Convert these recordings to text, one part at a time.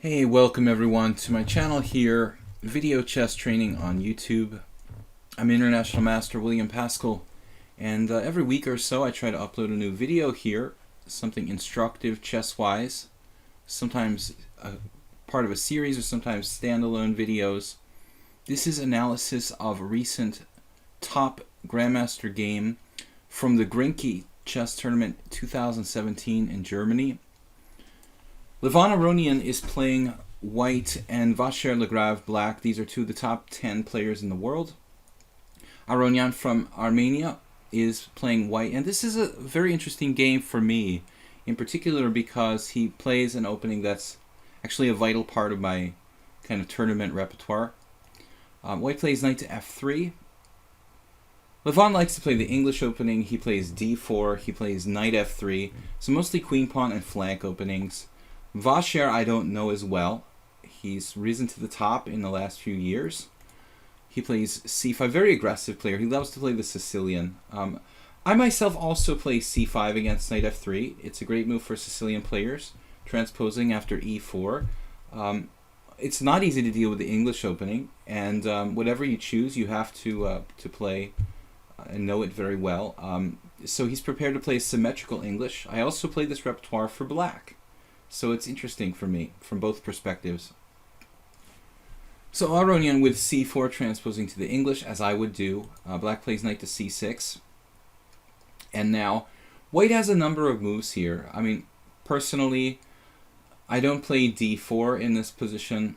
Hey, welcome everyone to my channel here, Video Chess Training on YouTube. I'm International Master William Paschall, and every week or so I try to upload a new video here, something instructive chess-wise, sometimes part of a series or sometimes standalone videos. This is analysis of a recent top Grandmaster game from the Grenke chess tournament 2017 in Germany. Levon Aronian is playing white and Vachier-Lagrave black. These are two of the top 10 players in the world. Aronian from Armenia is playing white, and this is a very interesting game for me, in particular because he plays an opening that's actually a vital part of my kind of tournament repertoire. White plays knight to f3. Levon likes to play the English opening. He plays d4, he plays knight f3, so mostly queen pawn and flank openings. Vachier I don't know as well. He's risen to the top in the last few years. He plays c5, very aggressive player. He loves to play the Sicilian. I myself also play c5 against knight f3. It's a great move for Sicilian players, transposing after e4. It's not easy to deal with the English opening, and whatever you choose, you have to play and know it very well. So he's prepared to play symmetrical English. I also play this repertoire for black. So it's interesting for me from both perspectives. So Aronian with c4 transposing to the English, as I would do. Black plays knight to c6. And now, white has a number of moves here. I mean, personally, I don't play d4 in this position,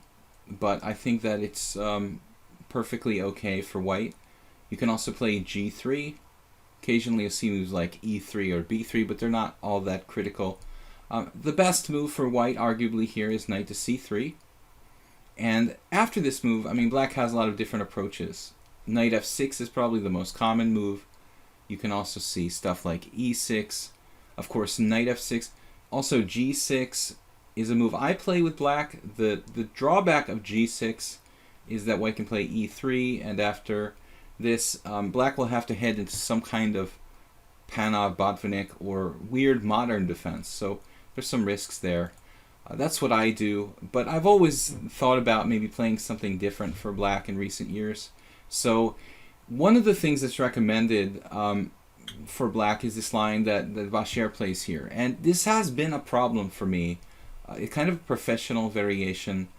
but I think that it's perfectly okay for white. You can also play g3. Occasionally you'll see moves like e3 or b3, but they're not all that critical. The best move for white, arguably, here is knight to c3. And after this move, I mean, black has a lot of different approaches. Knight f6 is probably the most common move. You can also see stuff like e6. Of course, knight f6. Also, g6 is a move I play with black. The drawback of g6 is that white can play e3, and after this, black will have to head into some kind of Panov, Botvinnik, or weird modern defense. So there's some risks there. That's what I do, but I've always thought about maybe playing something different for black in recent years. So one of the things that's recommended for black is this line that Vachier plays here. And this has been a problem for me. It's kind of a professional variation.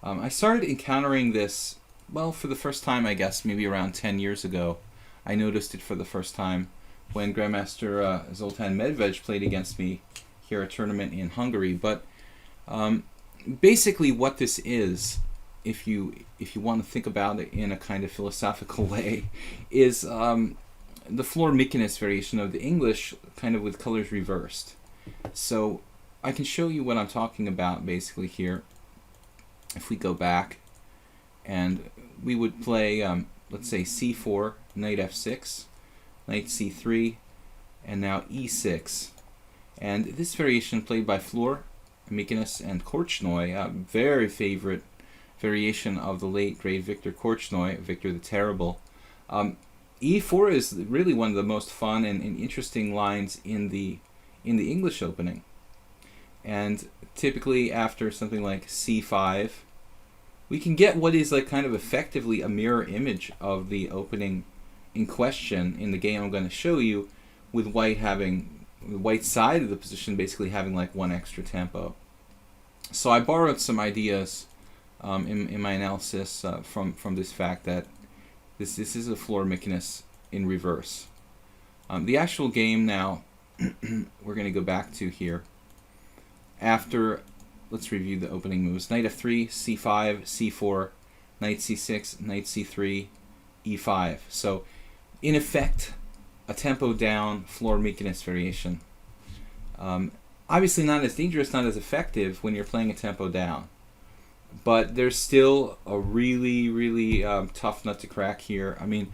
I started encountering this, well, for the first time, I guess, maybe around 10 years ago. I noticed it for the first time when Grandmaster Zoltan Medved played against me here at a tournament in Hungary. But basically what this is, if you want to think about it in a kind of philosophical way, is the floor Mykonos variation of the English, kind of with colors reversed. So I can show you what I'm talking about basically here. If we go back and we would play, let's say c4, knight f6, knight c3, and now e6. And this variation played by Floor, Mykonos, and Korchnoi, a very favorite variation of the late great Victor Korchnoi, Victor the Terrible. e4 is really one of the most fun and interesting lines in the English opening. And typically after something like c5, we can get what is like kind of effectively a mirror image of the opening in question in the game I'm going to show you, with white having the white side of the position basically having like one extra tempo. So I borrowed some ideas in my analysis from this fact that this is a floor Mykonos in reverse. The actual game now we're going to go back to here. After, let's review the opening moves. Knight f3, c5, c4, knight c6, knight c3, e5. So in effect, a tempo down floor Mykonos variation. Obviously not as dangerous, not as effective when you're playing a tempo down. But there's still a really tough nut to crack here. I mean,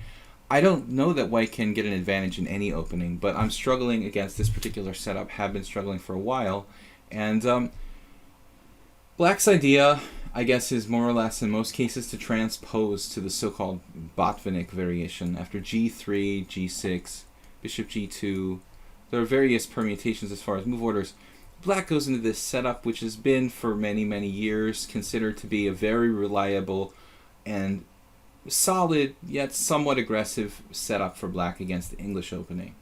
I don't know that white can get an advantage in any opening, but I'm struggling against this particular setup, have been struggling for a while. And black's idea, I guess, is more or less in most cases to transpose to the so-called Botvinnik variation. After g3, g6, bishop g2, there are various permutations as far as move orders. black goes into this setup, which has been for many, many years considered to be a very reliable and solid, yet somewhat aggressive setup for black against the English opening.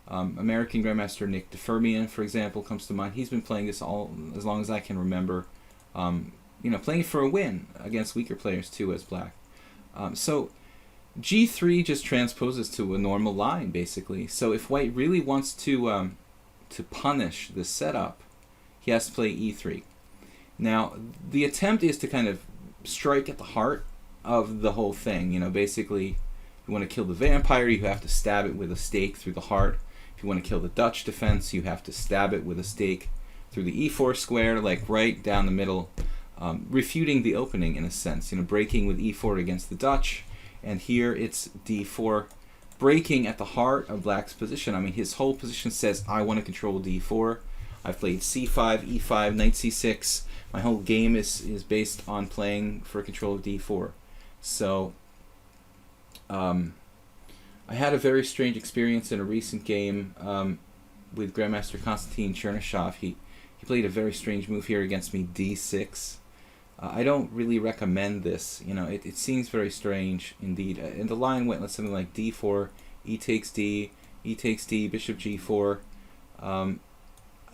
American Grandmaster Ne4 for example, comes to mind. He's been playing this all as long as I can remember. Playing for a win against weaker players too as black. So G3 just transposes to a normal line, basically. So if white really wants to punish the setup, he has to play E3. Now, the attempt is to kind of strike at the heart of the whole thing. Basically, you want to kill the vampire, you have to stab it with a stake through the heart. If you want to kill the Dutch defense, you have to stab it with a stake through the E4 square, like right down the middle, refuting the opening in a sense. Breaking with E4 against the Dutch, and here it's D4, breaking at the heart of black's position. I mean, his whole position says, I want to control D4. I've played C5, E5, Knight C6. My whole game is based on playing for control of D4. So, I had a very strange experience in a recent game with Grandmaster Konstantin Chernyshov. He played a very strange move here against me, D6. I don't really recommend this. It seems very strange indeed. And the line went like something like D4, E takes D, E takes D, Bishop G4.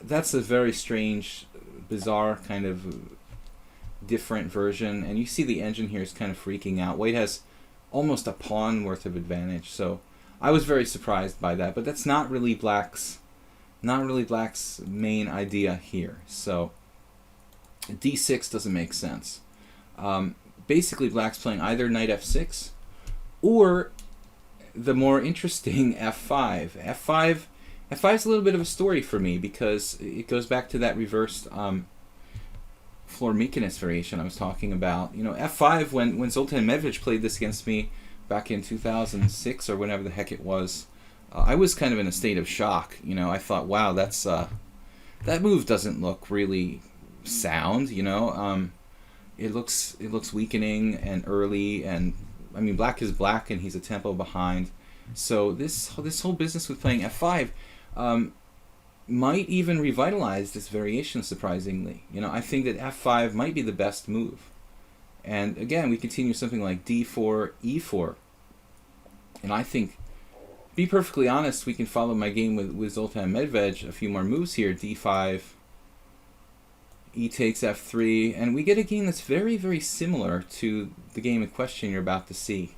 That's a very strange, bizarre kind of different version. And you see the engine here is kind of freaking out. White has almost a pawn worth of advantage. So I was very surprised by that. But that's not really black's main idea here. So D6 doesn't make sense. Basically, black's playing either knight F6 or the more interesting F5. F5 is a little bit of a story for me because it goes back to that reversed Flormekiness variation I was talking about. F5, when Zoltan Medvedev played this against me back in 2006 or whenever the heck it was, I was kind of in a state of shock. I thought, wow, that's that move doesn't look really sound. It looks weakening and early, and I mean, black is black and he's a tempo behind. So this whole business with playing F5 might even revitalize this variation, surprisingly. I think that F5 might be the best move. And again, we continue something like D4, E4. And I think, be perfectly honest, we can follow my game with Zoltan Medvedev, a few more moves here, D5, E takes F3, and we get a game that's very, very similar to the game in question you're about to see.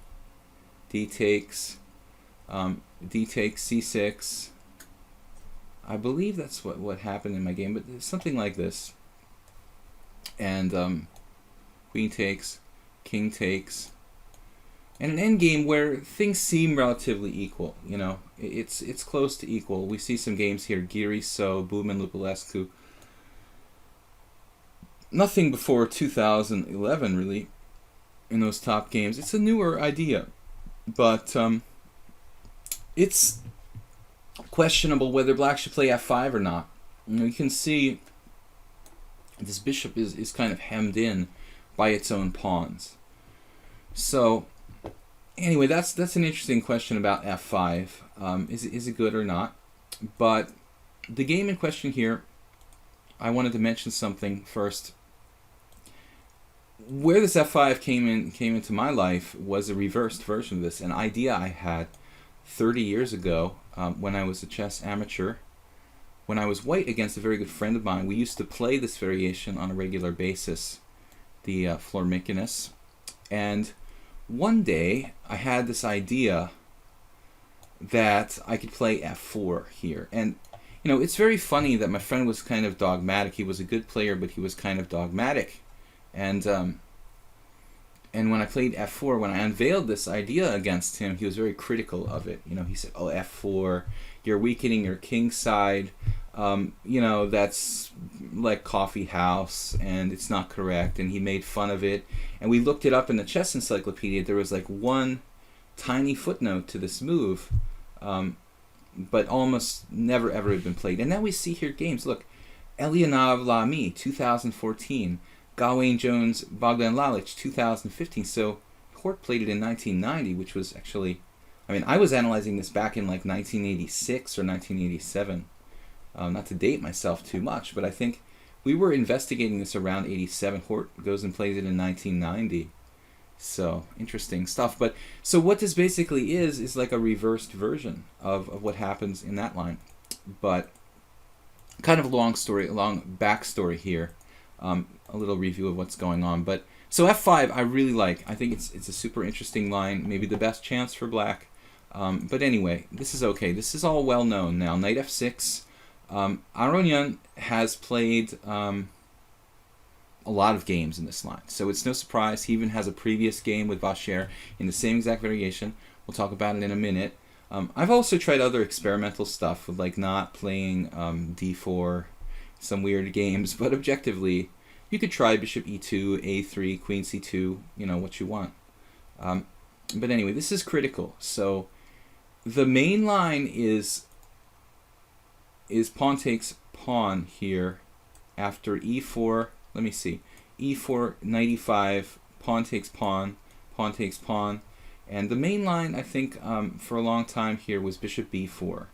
D takes C6. I believe that's what happened in my game, but something like this. And queen takes, king takes, and an endgame where things seem relatively equal. It's close to equal. We see some games here, Giri, So, Buman, Lupulescu. Nothing before 2011, really, in those top games. It's a newer idea, but it's questionable whether black should play F5 or not. You can see this bishop is kind of hemmed in by its own pawns. So anyway, that's an interesting question about F5. Is it good or not? But the game in question here, I wanted to mention something first. Where this F5 came into my life was a reversed version of this, an idea I had 30 years ago when I was a chess amateur. When I was white against a very good friend of mine, we used to play this variation on a regular basis, the Flormekiness. And one day I had this idea that I could play F4 here. And it's very funny that my friend was kind of dogmatic. He was a good player, but he was kind of dogmatic. And when I played F4, when I unveiled this idea against him, he was very critical of it. He said, "Oh, F4, you're weakening your king side. That's like coffee house, and it's not correct." And he made fun of it. And we looked it up in the chess encyclopedia. There was like one tiny footnote to this move, but almost never ever had been played. And now we see here games. Look, Elianav Lamy, 2014. Gawain Jones, Bogdan Lalic, 2015. So Hort played it in 1990, which was actually, I was analyzing this back in like 1986 or 1987. Not to date myself too much, but I think we were investigating this around 87. Hort goes and plays it in 1990. So, interesting stuff. But so what this basically is like a reversed version of what happens in that line. But kind of a long backstory here. A little review of what's going on. But so F5 I really like. I think it's a super interesting line, maybe the best chance for black. But anyway, this is okay. This is all well known now. Knight F6. Aronian has played a lot of games in this line, so it's no surprise. He even has a previous game with Vachier in the same exact variation. We'll talk about it in a minute. I've also tried other experimental stuff with like not playing d4, some weird games, but objectively, you could try bishop e2, a3, queen c2, you know, what you want. But anyway, this is critical. So the main line is pawn takes pawn here after e4. Let me see. e4, knight e5, pawn takes pawn, pawn takes pawn. And the main line, I think, for a long time here was bishop b4.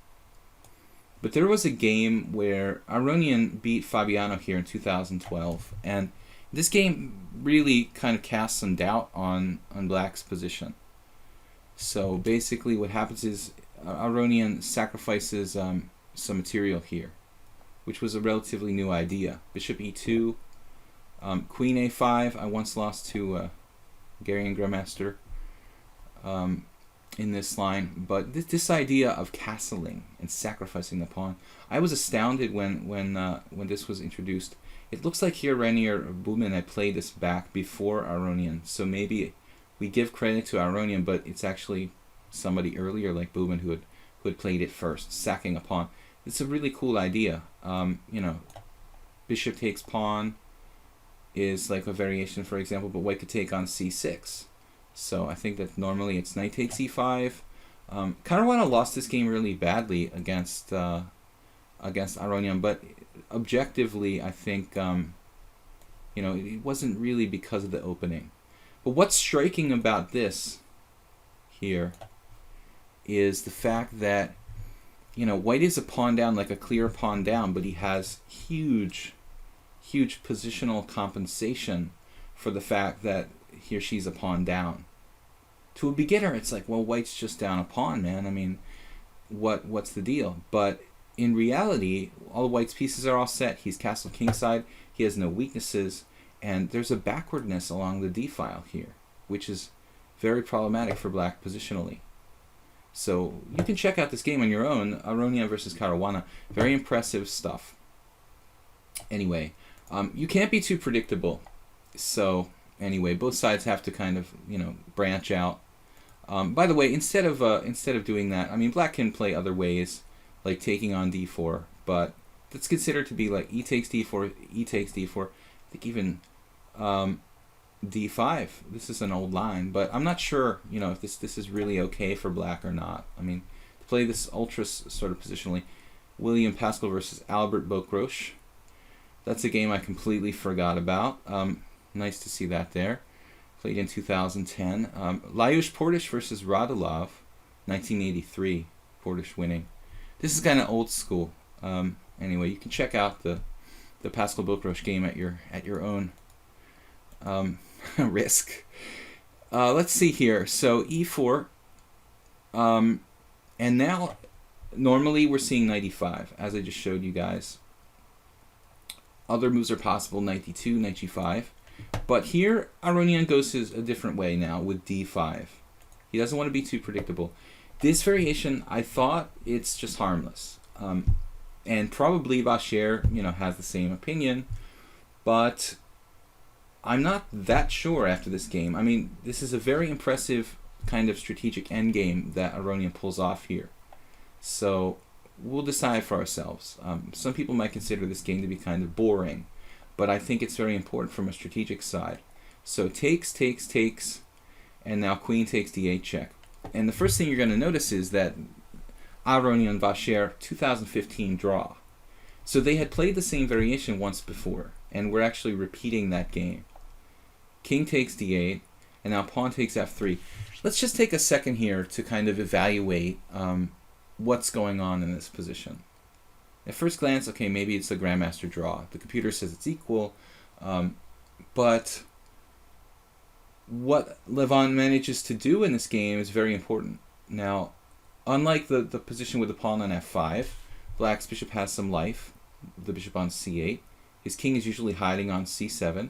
But there was a game where Aronian beat Fabiano here in 2012. And this game really kind of casts some doubt on black's position. So basically what happens is Aronian sacrifices some material here, which was a relatively new idea. Bishop e2, queen a5. I once lost to Hungarian Grandmaster in this line, but this idea of castling and sacrificing the pawn, I was astounded when this was introduced. It looks like here Rainier Bouman had played this back before Aronian, so maybe we give credit to Aronian, but it's actually somebody earlier like Bouman who had played it first, sacking a pawn. It's a really cool idea. You know, bishop takes pawn is like a variation, for example, but white could take on c6. So I think that normally it's knight takes e5. Caruana lost this game really badly against Aronian, but objectively, I think you know, it wasn't really because of the opening. But what's striking about this here is the fact that, you know, white is a pawn down, like a clear pawn down, but he has huge positional compensation for the fact that he or she's a pawn down. To a beginner, it's like, well, white's just down a pawn, man. I mean, what's the deal? But in reality, all white's pieces are all set. He's castled kingside. He has no weaknesses, and there's a backwardness along the d file here, which is very problematic for black positionally. So you can check out this game on your own, Aronian versus Caruana. Very impressive stuff. Anyway, you can't be too predictable. So anyway, both sides have to kind of, you know, branch out. By the way, instead of doing that, I mean, black can play other ways, like taking on d4, but that's considered to be like e takes d4, e takes d4. I think even d5. This is an old line, but I'm not sure, you know, if this is really okay for black or not. I mean, to play this ultra sort of positionally, William Paschall versus Albert Bocroche. That's a game I completely forgot about. Nice to see that there. Played in 2010. Lajos Portish versus Radulov, 1983. Portish winning. This is kind of old school. Anyway, you can check out the Paschall Bocroche game at your own risk. Let's see here. So e4, and now normally we're seeing knight e5, as I just showed you guys. Other moves are possible, knight d2, knight g5. But here, Aronian goes a different way now with d5. He doesn't want to be too predictable. This variation, I thought it's just harmless. And probably Vachier, you know, has the same opinion. But I'm not that sure after this game. I mean, this is a very impressive kind of strategic endgame that Aronian pulls off here. So we'll decide for ourselves. Some people might consider this game to be kind of boring, but I think it's very important from a strategic side. So takes, takes, takes, and now queen takes d8 check. And the first thing you're going to notice is that Aronian-Vachier 2015 draw. So they had played the same variation once before, and we're actually repeating that game. King takes d8, and now pawn takes f3. Let's just take a second here to kind of evaluate what's going on in this position. At first glance, okay, maybe it's a Grandmaster draw. The computer says it's equal, but what Levon manages to do in this game is very important. Now, unlike the position with the pawn on f5, Black's bishop has some life, the bishop on c8. His king is usually hiding on c7.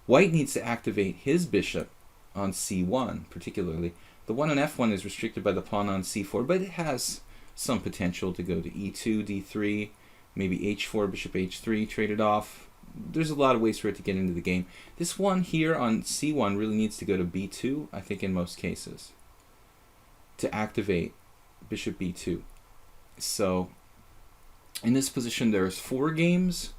White needs to activate his bishop on c1, particularly. The one on f1 is restricted by the pawn on c4, but it has some potential to go to e2, d3, maybe h4, bishop h3, trade it off. There's a lot of ways for it to get into the game. This one here on c1 really needs to go to b2, I think, in most cases, to activate bishop b2. So in this position, there's 4 games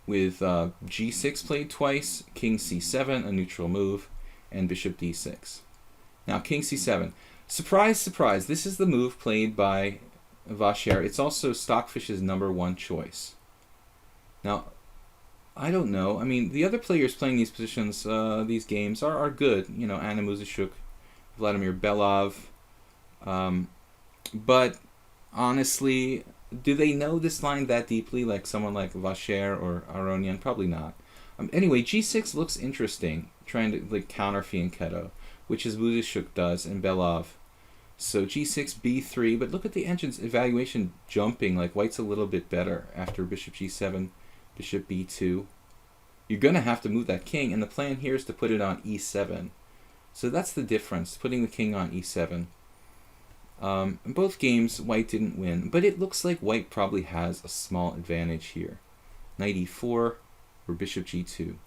with g6 played twice, king c7, a neutral move, and bishop d6. Now, king c7. Surprise, surprise, this is the move played by Vachier. It's also Stockfish's #1 choice. Now, I don't know. I mean, the other players playing these positions, these games, are good. You know, Anna Muzashuk, Vladimir Belov. But honestly, do they know this line that deeply, like someone like Vachier or Aronian? Probably not. Anyway, g6 looks interesting, trying to like counter Fianchetto, which is Muzashuk does, and Belov. So g6, b3, but look at the engine's evaluation jumping, like White's a little bit better after bishop g7, bishop b2. You're going to have to move that king, and the plan here is to put it on e7. So that's the difference, putting the king on e7. In both games, White didn't win, but it looks like White probably has a small advantage here. Knight e4 or bishop g2.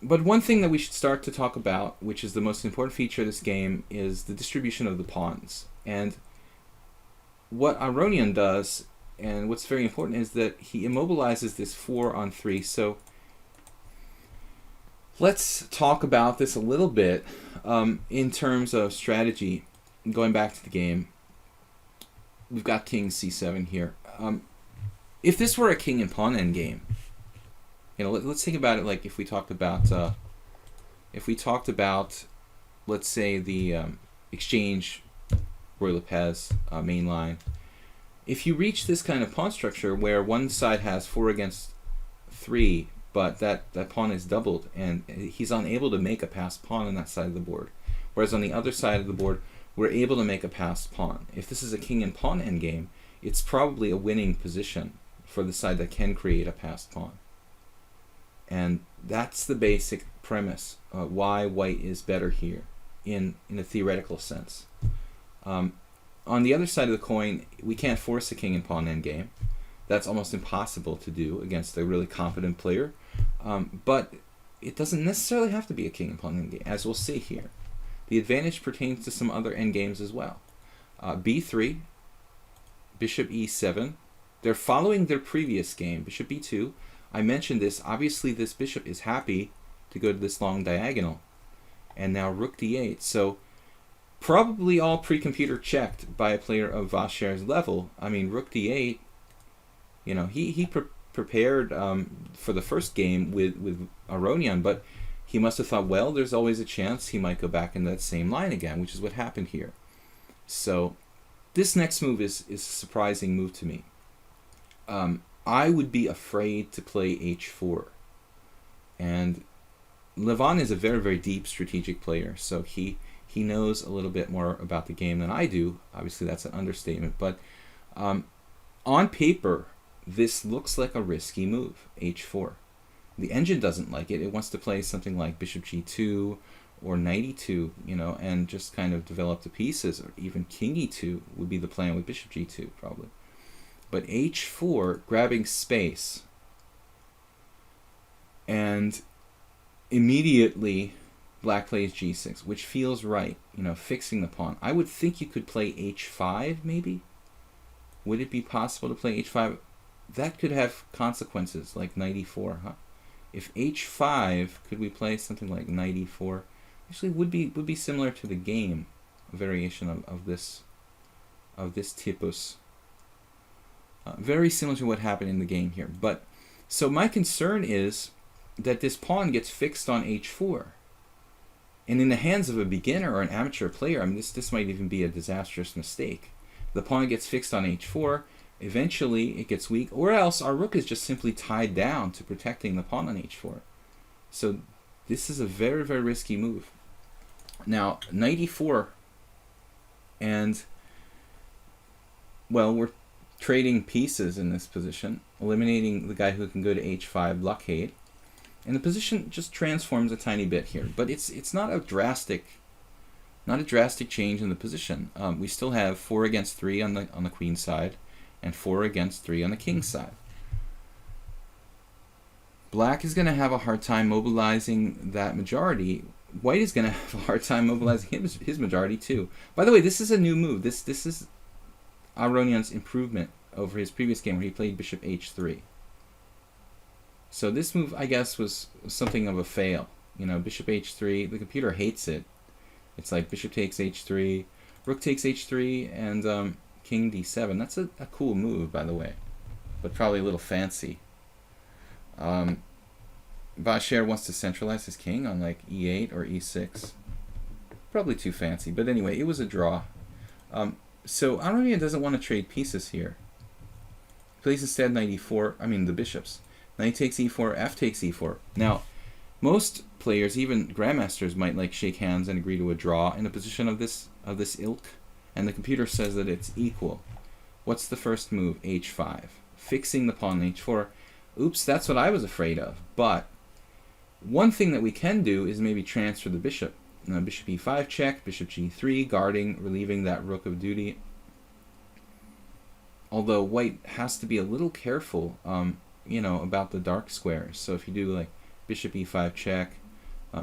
But one thing that we should start to talk about, which is the most important feature of this game, is the distribution of the pawns. And what Aronian does, and what's very important, is that he immobilizes this 4 on 3. So let's talk about this a little bit in terms of strategy. Going back to the game, we've got king c7 here. If this were a king and pawn endgame, you know, let's think about it like if we talked about, let's say the exchange Roy Lopez main line. If you reach this kind of pawn structure where one side has 4 against 3, but that pawn is doubled and he's unable to make a passed pawn on that side of the board, whereas on the other side of the board we're able to make a passed pawn. If this is a king and pawn endgame, it's probably a winning position for the side that can create a passed pawn. And that's the basic premise why White is better here in a theoretical sense. On the other side of the coin, we can't force a king and pawn endgame. That's almost impossible to do against a really competent player. But it doesn't necessarily have to be a king and pawn endgame, as we'll see here. The advantage pertains to some other endgames as well. b3, bishop e7. They're following their previous game, bishop b2. I mentioned this. Obviously, this bishop is happy to go to this long diagonal. And now rook d8. So probably all pre-computer checked by a player of Vachier's level. I mean, rook d8, you know, he prepared for the first game with Aronian, but he must have thought, well, there's always a chance he might go back in that same line again, which is what happened here. So this next move is a surprising move to me. I would be afraid to play h4. And Levon is a very, very deep strategic player, so he knows a little bit more about the game than I do. Obviously, that's an understatement. But on paper, this looks like a risky move, h4. The engine doesn't like it. It wants to play something like bishop g2 or knight e2, you know, and just kind of develop the pieces, or even king e2 would be the plan with bishop g2, probably. But h4, grabbing space, and immediately Black plays g6, which feels right, you know, fixing the pawn. I would think you could play h5, maybe? Would it be possible to play h5? That could have consequences, like knight e4, huh? If h5, could we play something like knight e4? Actually, would be similar to the game, a variation of this typus. Very similar to what happened in the game here. But so my concern is that this pawn gets fixed on h4. And in the hands of a beginner or an amateur player, I mean, this might even be a disastrous mistake. The pawn gets fixed on h4. Eventually, it gets weak, or else our rook is just simply tied down to protecting the pawn on h4. So this is a very, very risky move. Now, knight e4, and, well, we're trading pieces in this position, eliminating the guy who can go to h5 blockade, and the position just transforms a tiny bit here. But it's not a drastic change in the position. We still have 4 against 3 on the queen side, and 4 against 3 on the king side. Black is going to have a hard time mobilizing that majority. White is going to have a hard time mobilizing his majority too. By the way, this is a new move. This is Aronian's improvement over his previous game where he played bishop h3. So this move, I guess, was something of a fail. You know, bishop h3, the computer hates it. It's like bishop takes h3, rook takes h3, and king d7. That's a cool move, by the way, but probably a little fancy. Vachier wants to centralize his king on like e8 or e6. Probably too fancy, but anyway, it was a draw. So Aronian doesn't want to trade pieces here. He plays instead knight e4, I mean the bishops. Knight takes e4, f takes e4. Now, most players, even grandmasters, might like shake hands and agree to a draw in a position of this ilk, and the computer says that it's equal. What's the first move? h5, fixing the pawn on h4. Oops, that's what I was afraid of. But one thing that we can do is maybe transfer the bishop. Bishop e5 check, bishop g3, guarding, relieving that rook of duty. Although white has to be a little careful, you know, about the dark squares. So if you do like bishop e5 check,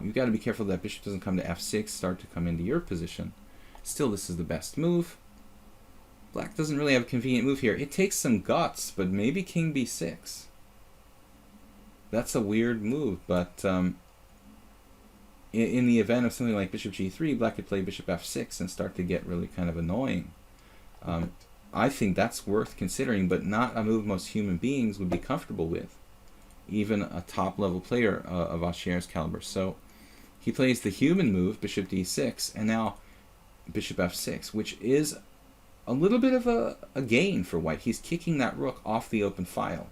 you've got to be careful that bishop doesn't come to f6, start to come into your position. Still, this is the best move. Black doesn't really have a convenient move here. It takes some guts, but maybe king b6. That's a weird move, but in the event of something like bishop g3, black could play bishop f6 and start to get really kind of annoying. I think that's worth considering, but not a move most human beings would be comfortable with, even a top-level player of Vachier's caliber. So he plays the human move, bishop d6, and now bishop f6, which is a little bit of a gain for white. He's kicking that rook off the open file.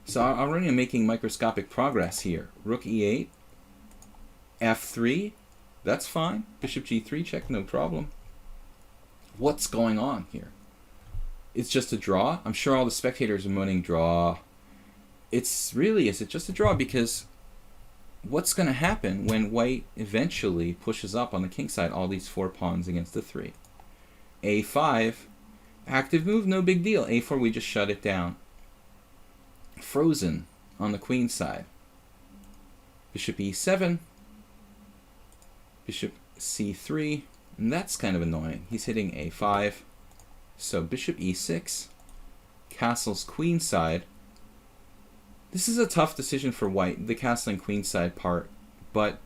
So Aronian making microscopic progress here. Rook e8, f3, that's fine. Bishop g3 check, no problem. What's going on here? It's just a draw. I'm sure all the spectators are moaning draw. Is it just a draw? Because what's going to happen when white eventually pushes up on the king side, all these 4 pawns against the 3? a5, active move, no big deal. a4, we just shut it down. Frozen on the queen side. Bishop e7, bishop c3, and that's kind of annoying. He's hitting a5. So bishop e6, castles queen side. This is a tough decision for white, the castling queen side part, but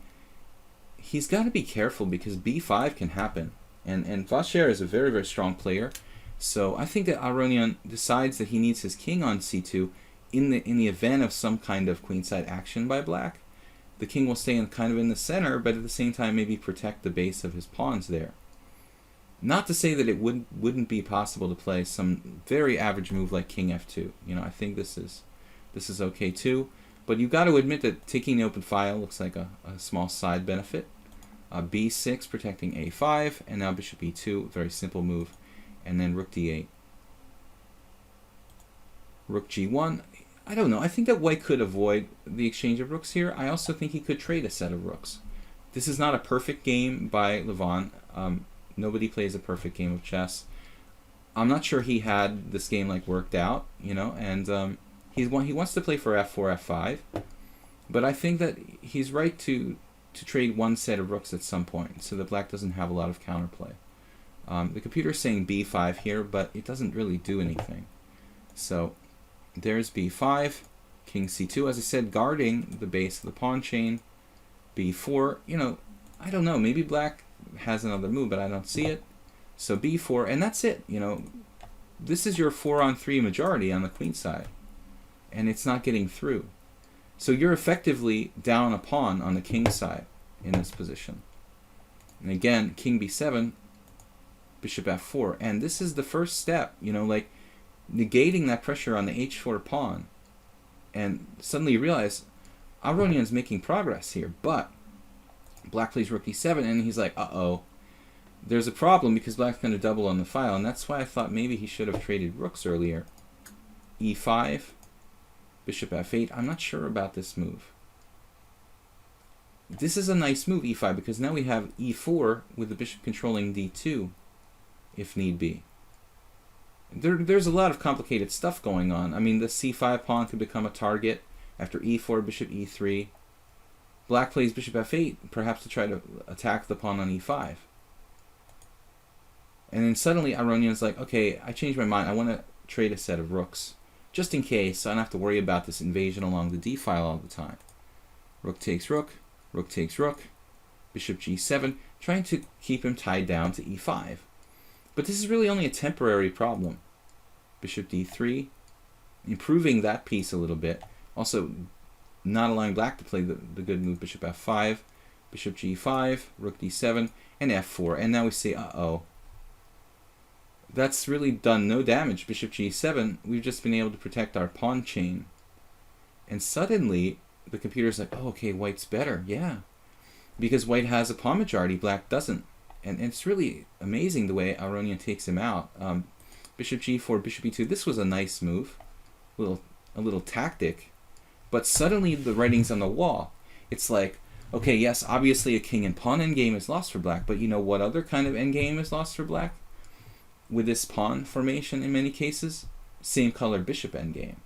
he's got to be careful because b5 can happen. And Vachier is a very, very strong player. So I think that Aronian decides that he needs his king on c2 in the event of some kind of queenside action by black. The king will stay kind of in the center, but at the same time maybe protect the base of his pawns there. Not to say that it wouldn't be possible to play some very average move like king f2. You know, I think this is okay too. But you've got to admit that taking the open file looks like a small side benefit. b6 protecting a5, and now bishop e2, very simple move, and then rook d8. Rook g1. I don't know. I think that white could avoid the exchange of rooks here. I also think he could trade a set of rooks. This is not a perfect game by Levon. Nobody plays a perfect game of chess. I'm not sure he had this game like worked out, you know, and he wants to play for f4, f5, but I think that he's right to trade one set of rooks at some point so that black doesn't have a lot of counterplay. The computer's saying b5 here, but it doesn't really do anything. So there's b5, king c2, as I said, guarding the base of the pawn chain. b4, you know, I don't know, maybe black has another move, but I don't see it. So b4, and that's it. You know, this is your 4-on-3 majority on the queen side, and it's not getting through. So you're effectively down a pawn on the king side in this position. And again, king b7, bishop f4. And this is the first step, you know, like negating that pressure on the h4 pawn. And suddenly you realize Aronian's making progress here, but black plays rook d7, and he's like, uh-oh, there's a problem because black's going to double on the file, and that's why I thought maybe he should have traded rooks earlier. e5, bishop f8. I'm not sure about this move. This is a nice move, e5, because now we have e4 with the bishop controlling d2, if need be. There's a lot of complicated stuff going on. I mean, the c5 pawn could become a target after e4, bishop e3. Black plays bishop f8, perhaps to try to attack the pawn on e5. And then suddenly Aronian's like, okay, I changed my mind. I want to trade a set of rooks, just in case, so I don't have to worry about this invasion along the d file all the time. Rook takes rook, rook takes rook, bishop g7, trying to keep him tied down to e5. But this is really only a temporary problem. Bishop d3, improving that piece a little bit. Also, not allowing black to play the good move, bishop f5, bishop g5, rook d7, and f4. And now we say, uh-oh. That's really done no damage. Bishop g7, we've just been able to protect our pawn chain. And suddenly, the computer's like, oh, okay, white's better. Yeah. Because white has a pawn majority, black doesn't. And it's really amazing the way Aronian takes him out. Bishop g4, bishop e2. This was a nice move. A little tactic. But suddenly the writing's on the wall. It's like, okay, yes, obviously a king and pawn endgame is lost for black, but you know what other kind of endgame is lost for black? With this pawn formation in many cases? Same color bishop endgame.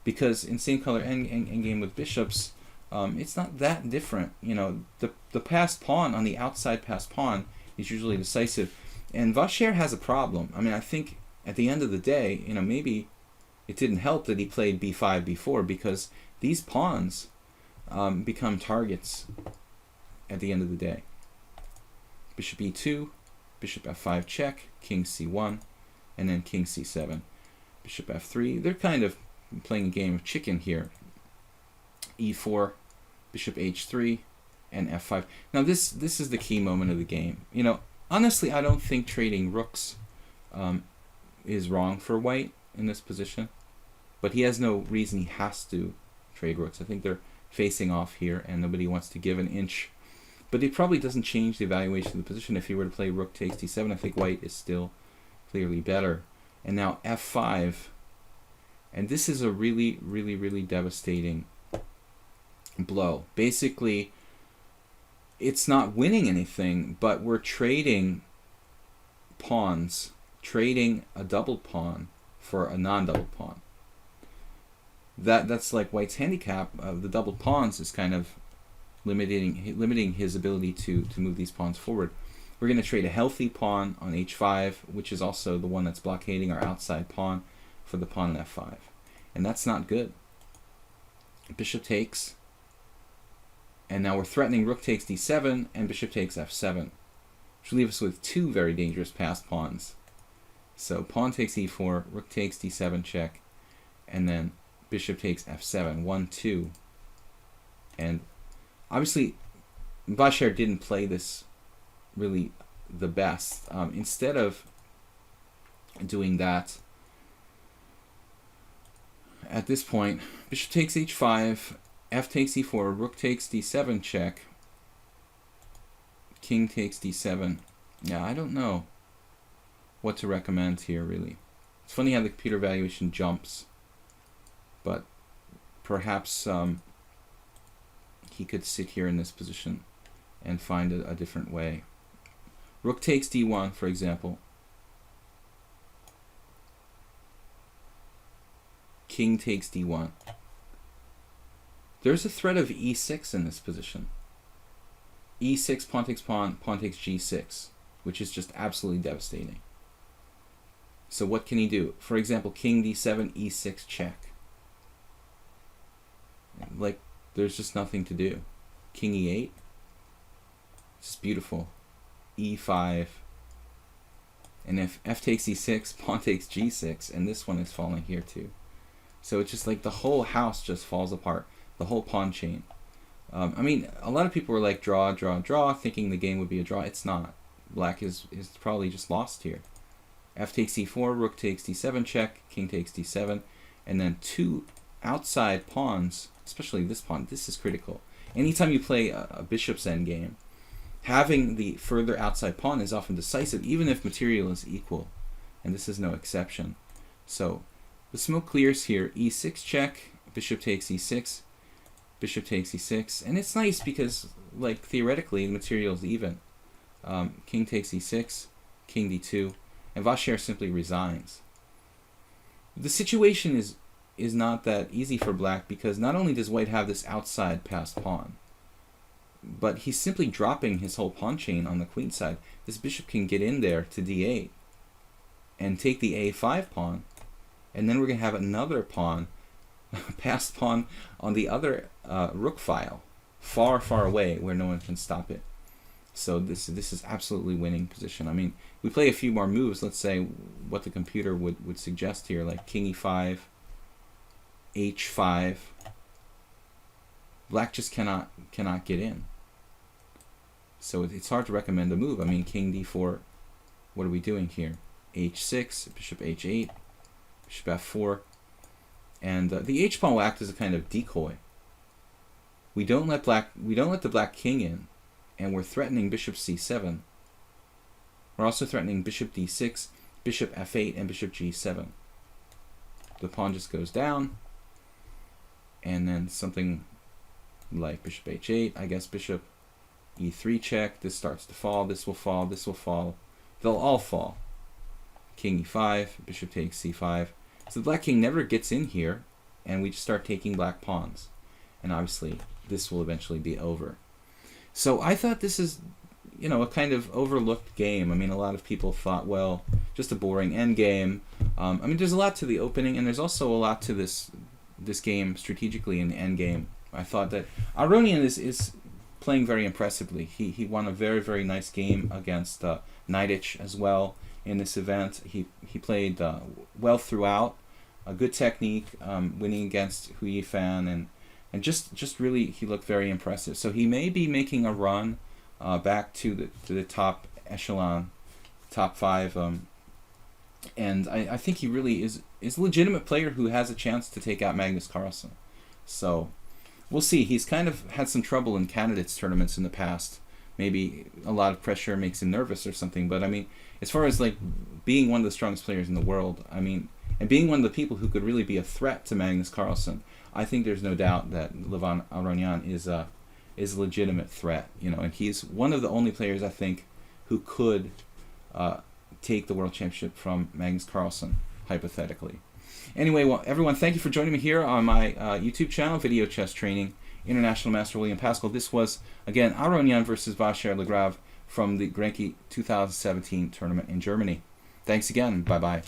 Because in same color endgame with bishops, it's not that different. You know, the passed pawn on the outside passed pawn is usually decisive. And Vachier has a problem. I mean, I think at the end of the day, you know, maybe it didn't help that he played b5, b4, because these pawns become targets at the end of the day. Bishop e2, bishop f5 check, king c1, and then king c7. Bishop f3. They're kind of playing a game of chicken here. e4, bishop h3, and f5. Now this is the key moment of the game. You know, honestly, I don't think trading rooks is wrong for white in this position, but he has no reason he has to trade rooks. I think they're facing off here, and nobody wants to give an inch. But it probably doesn't change the evaluation of the position. If he were to play rook takes d7, I think white is still clearly better. And now f5, and this is a really, really, really devastating blow. Basically, it's not winning anything, but we're trading pawns, trading a double pawn for a non-double pawn. That's like white's handicap. The double pawns is kind of limiting his ability to move these pawns forward. We're going to trade a healthy pawn on h5, which is also the one that's blockading our outside pawn, for the pawn on f5. And that's not good. Bishop takes. And now we're threatening rook takes d7 and bishop takes f7, which will leave us with two very dangerous passed pawns. So pawn takes e4, rook takes d7 check, and then bishop takes f7, 1, 2. And obviously, Vachier didn't play this really the best. Instead of doing that, at this point, bishop takes h5, f takes e4, rook takes d7 check, king takes d7. Yeah, I don't know what to recommend here, really. It's funny how the computer evaluation jumps, but perhaps he could sit here in this position and find a different way. Rook takes d1, for example. King takes d1. There's a threat of e6 in this position. e6, pawn takes pawn, pawn takes g6, which is just absolutely devastating. So what can he do? For example, king d7, e6 check. Like, there's just nothing to do. King e8. It's beautiful. e5. And if f takes e6, pawn takes g6, and this one is falling here too. So it's just like the whole house just falls apart. The whole pawn chain. I mean, a lot of people were like, draw, draw, draw, thinking the game would be a draw. It's not. black is probably just lost here. F takes e4, rook takes d7 check, king takes d7, and then two outside pawns, especially this pawn. This is critical. Anytime you play a bishop's endgame, having the further outside pawn is often decisive, even if material is equal, and this is no exception. So the smoke clears here. E6 check, bishop takes e6, bishop takes e6, and it's nice because, like, theoretically the material is even. King takes e6, king d2, and Vachier simply resigns. The situation is not that easy for black, because not only does white have this outside passed pawn, but he's simply dropping his whole pawn chain on the queen side. This bishop can get in there to d8 and take the a5 pawn, and then we're going to have another pawn, passed pawn on the other rook file, far, far away where no one can stop it. So this is absolutely winning position. I mean, we play a few more moves. Let's say what the computer would suggest here, like king e5, h5. Black just cannot get in. So it's hard to recommend a move. I mean, king d4. What are we doing here? h6, bishop h8, bishop f4, and the h pawn will act as a kind of decoy. We don't let the black king in. And we're threatening bishop c7. We're also threatening bishop d6, bishop f8, and bishop g7. The pawn just goes down, and then something like bishop h8, I guess bishop e3 check. This starts to fall, this will fall, this will fall. They'll all fall. King e5, bishop takes c5. So the black king never gets in here, and we just start taking black pawns. And obviously, this will eventually be over. So I thought this is, you know, a kind of overlooked game. I mean, a lot of people thought, well, just a boring end game. I mean, there's a lot to the opening, and there's also a lot to this game strategically in the end game. I thought that Aronian is playing very impressively. He won a very, very nice game against Rd8 as well in this event. He played well throughout, a good technique, winning against Hu Yifan, and just really, he looked very impressive. So he may be making a run back to the top echelon, top 5. And I think he really is a legitimate player who has a chance to take out Magnus Carlsen. So we'll see. He's kind of had some trouble in candidates tournaments in the past. Maybe a lot of pressure makes him nervous or something. But I mean, as far as like being one of the strongest players in the world, I mean, and being one of the people who could really be a threat to Magnus Carlsen, I think there's no doubt that Levon Aronian is a legitimate threat, you know, and he's one of the only players I think who could take the World Championship from Magnus Carlsen, hypothetically. Anyway, well, everyone, thank you for joining me here on my YouTube channel, Video Chess Training, International Master William Paschall. This was, again, Aronian versus Vachier-Lagrave from the Grenke 2017 tournament in Germany. Thanks again. Bye-bye.